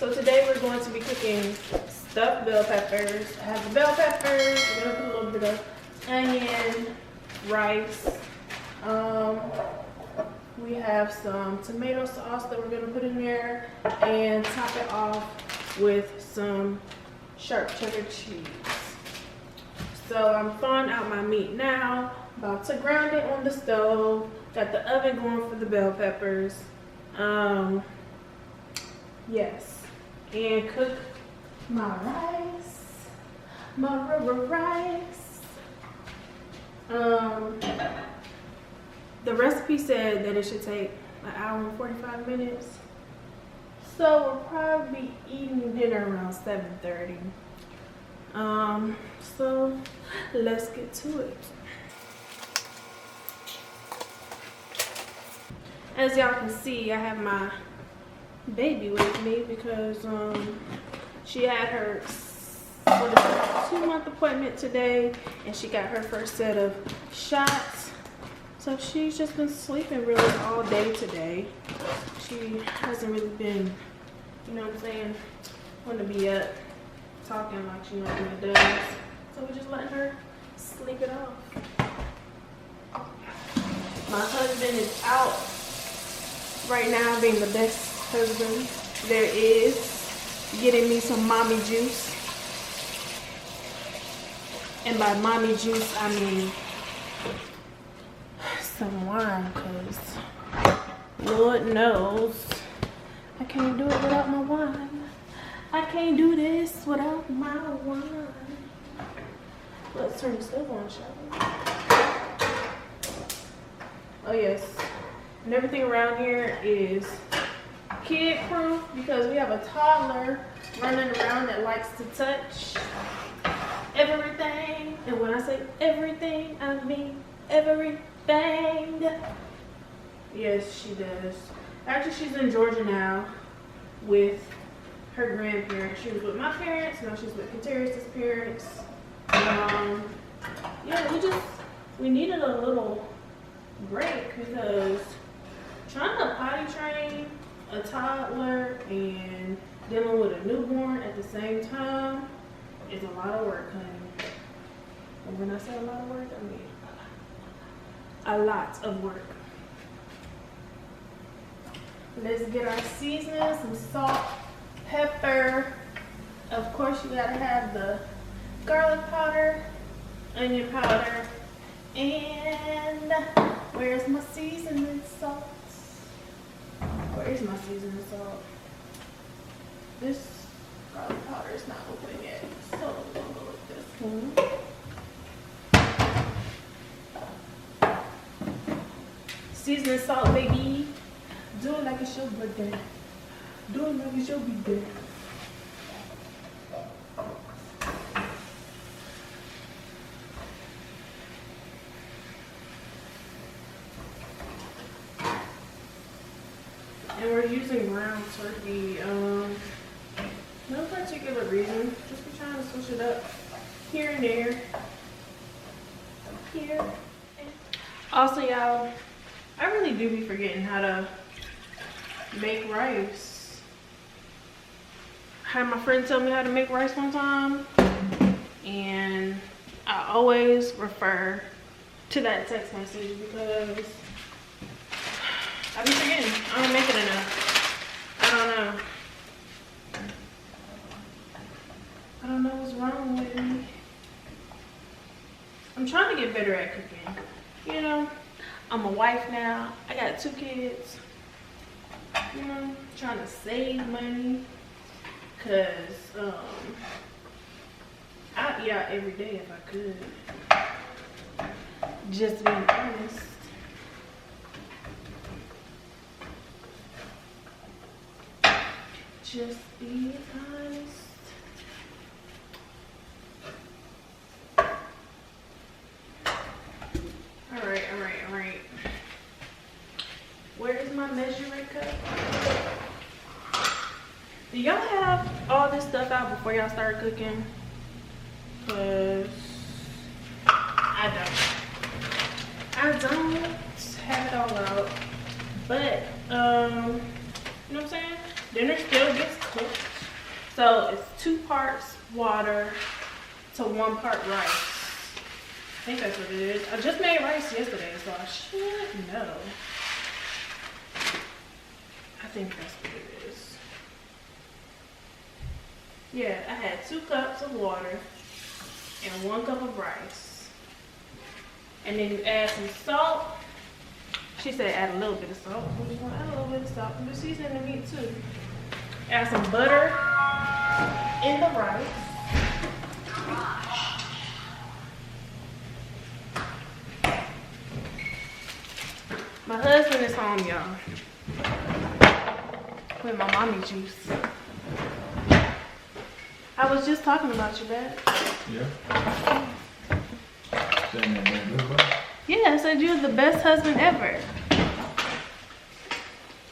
So today we're going to be cooking stuffed bell peppers. I have the bell peppers. We're gonna put a little bit of onion, rice. We have some tomato sauce that we're gonna put in there and top it off with some sharp cheddar cheese. So I'm thawing out my meat now. About to ground it on the stove. Got the oven going for the bell peppers. Yes, and cook my rice, my rice. The recipe said that it should take an hour and 45 minutes. So we'll probably be eating dinner around 7:30. So let's get to it. As y'all can see, I have my baby with me because she had her 2-month appointment today and she got her first set of shots. So she's just been sleeping really all day today. She hasn't really been, you know what I'm saying, want to be up talking like she normally does. So we're just letting her sleep it off. My husband is out right now being the best husband there is, getting me some mommy juice. And by mommy juice I mean some wine, because Lord knows I can't do it without my wine. I can't do this without my wine. Let's turn the stove on, shall we? Oh yes, and everything around here is kid proof because we have a toddler running around that likes to touch everything. And when I say everything, I mean everything. Yes, she does. Actually, she's in Georgia now with her grandparents. She was with my parents, now she's with Kateri's parents. Yeah, we needed a little break because trying to potty train a toddler and dealing with a newborn at the same time is a lot of work, honey. And when I say a lot of work, I mean a lot of work. Let's get our seasoning, some salt, pepper. Of course, you gotta have the garlic powder, onion powder, and where's my seasoning salt? Where is my seasoning salt? This garlic powder is not open yet, so we're gonna go with this one. Seasoning salt, baby. Do it like it's your birthday. Do it like it's your birthday. And we're using ground turkey. No particular reason. Just be trying to switch it up here and there. Here. Also, y'all, I really do be forgetting how to make rice. I had my friend tell me how to make rice one time, and I always refer to that text message because I be forgetting. I don't make it enough. I don't know what's wrong with me. I'm trying to get better at cooking. You know, I'm a wife now. I got 2 kids. You know, trying to save money. Cause I'd eat out every day if I could. Just being honest. Just being honest. All right. Where is my measuring cup? Do y'all have all this stuff out before y'all start cooking? Cause I don't have it all out. But you know what I'm saying? Dinner still gets cooked. So it's 2 parts water to 1 part rice. I think that's what it is. I just made rice yesterday, so I should know. I think that's what it is. Yeah, I had 2 cups of water and 1 cup of rice. And then you add some salt. She said add a little bit of salt. I'm just gonna add a little bit of salt. I'm just seasoning the meat too. Add some butter in the rice. My husband is home, y'all, with my mommy juice. I was just talking about you, babe. Yeah. Saying that man good, bro? Yeah, I said you're the best husband ever.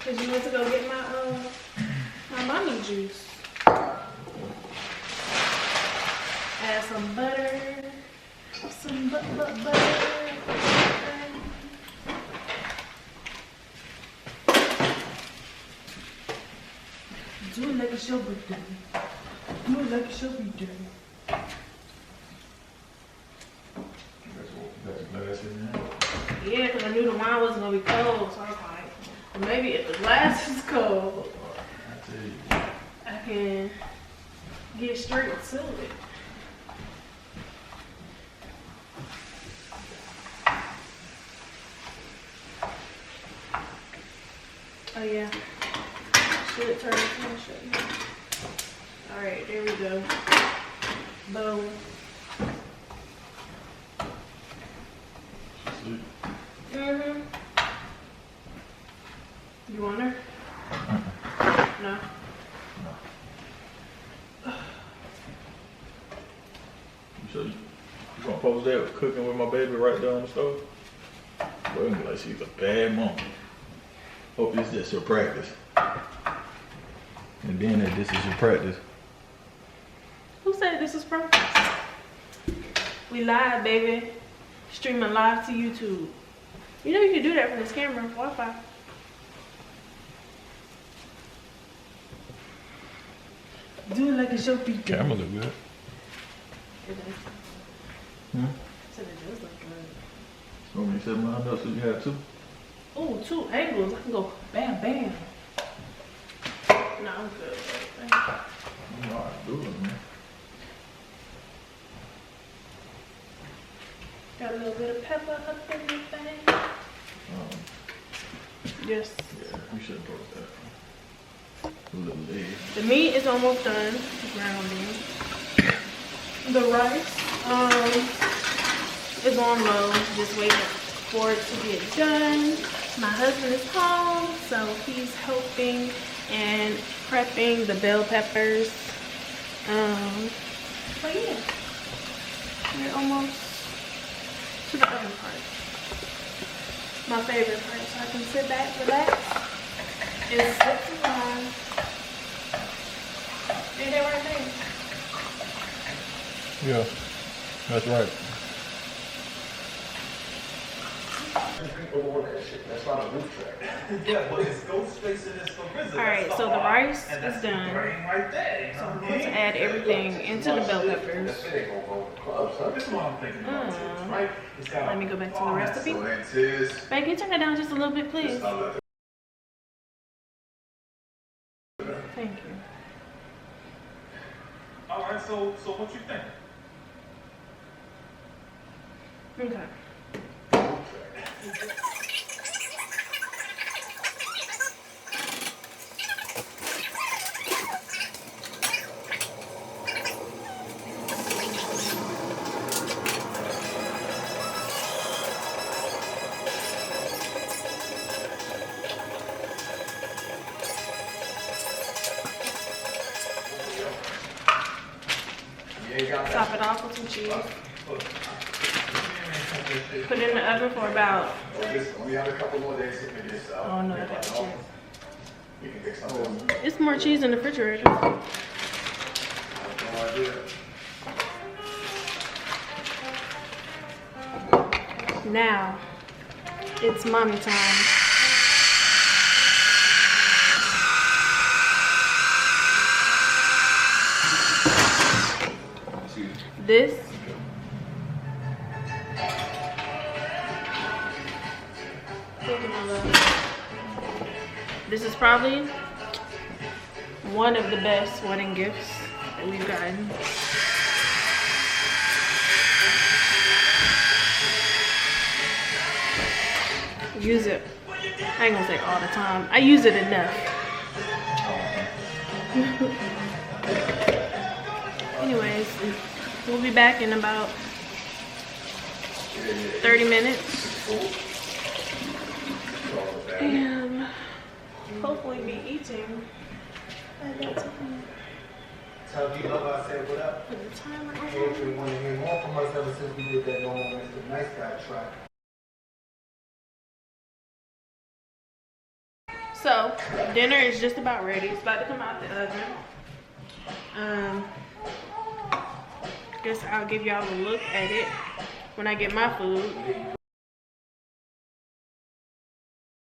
Cause you went to go get my mommy juice. Add some butter. Some butter. Do it like it should be done. Do it like it should be done. That's glass in there. Yeah, because I knew the wine wasn't going to be cold, so I was like, well, maybe if the glass is cold, I tell you. I can get straight to it. Oh yeah, should turn attention. All right, there we go. Boom. Sweet. Mm-hmm. You want her? No. You sure you gonna post that with cooking with my baby right there on the stove? Boy, I'm like she's a bad mom. Hope this is just your practice. And then that this is your practice. Who said this is practice? We live, baby. Streaming live to YouTube. You know you can do that from this camera, Wi-Fi. Do it like it should be done. Camera look good. It does. Hmm? I said it does look good. So you set mine up so you have 2? Ooh, 2 angles. I can go bam, bam. No, I'm good. You know how to do it, man. Got a little bit of pepper up in the thing. Yes. Yeah, we should post that. A little leg. The meat is almost done browning. The rice is on low, just waiting for it to get done. My husband is home, so he's helping and prepping the bell peppers. But yeah, we're almost to the other part. My favorite part, so I can sit back, relax, and sip some wine. Ain't that right there? Yeah, that's right. That's not a roof track. Yeah, but it's ghost facing this for prison. Alright, so the rice is done. Right there. So I'm going to add everything into the bell peppers. This is what I'm thinking about, right? Let me go back to the recipe. Babe, can you turn it down just a little bit, please? Thank you. All right, so what you think? Okay. Top it off with some cheese. Put it in the oven for about, We have a couple more days to figure this out. oh no, I got to check. We can fix something. It's more cheese in the refrigerator. No idea. Now, it's mommy time. This. This is probably one of the best wedding gifts that we've gotten. Use it. I ain't gonna say all the time. I use it enough. Anyways, we'll be back in about 30 minutes. And hopefully be eating at that time. Tell you love I said what up. At the time I have. Adrian wanted to hear more from us ever since we did that No More Mr. Nice Guy track. So, dinner is just about ready. It's about to come out the oven. Guess I'll give y'all a look at it when I get my food.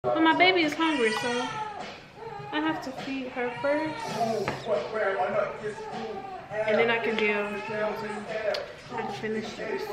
But my baby is hungry, so I have to feed her first. And then I can deal with how to finish this.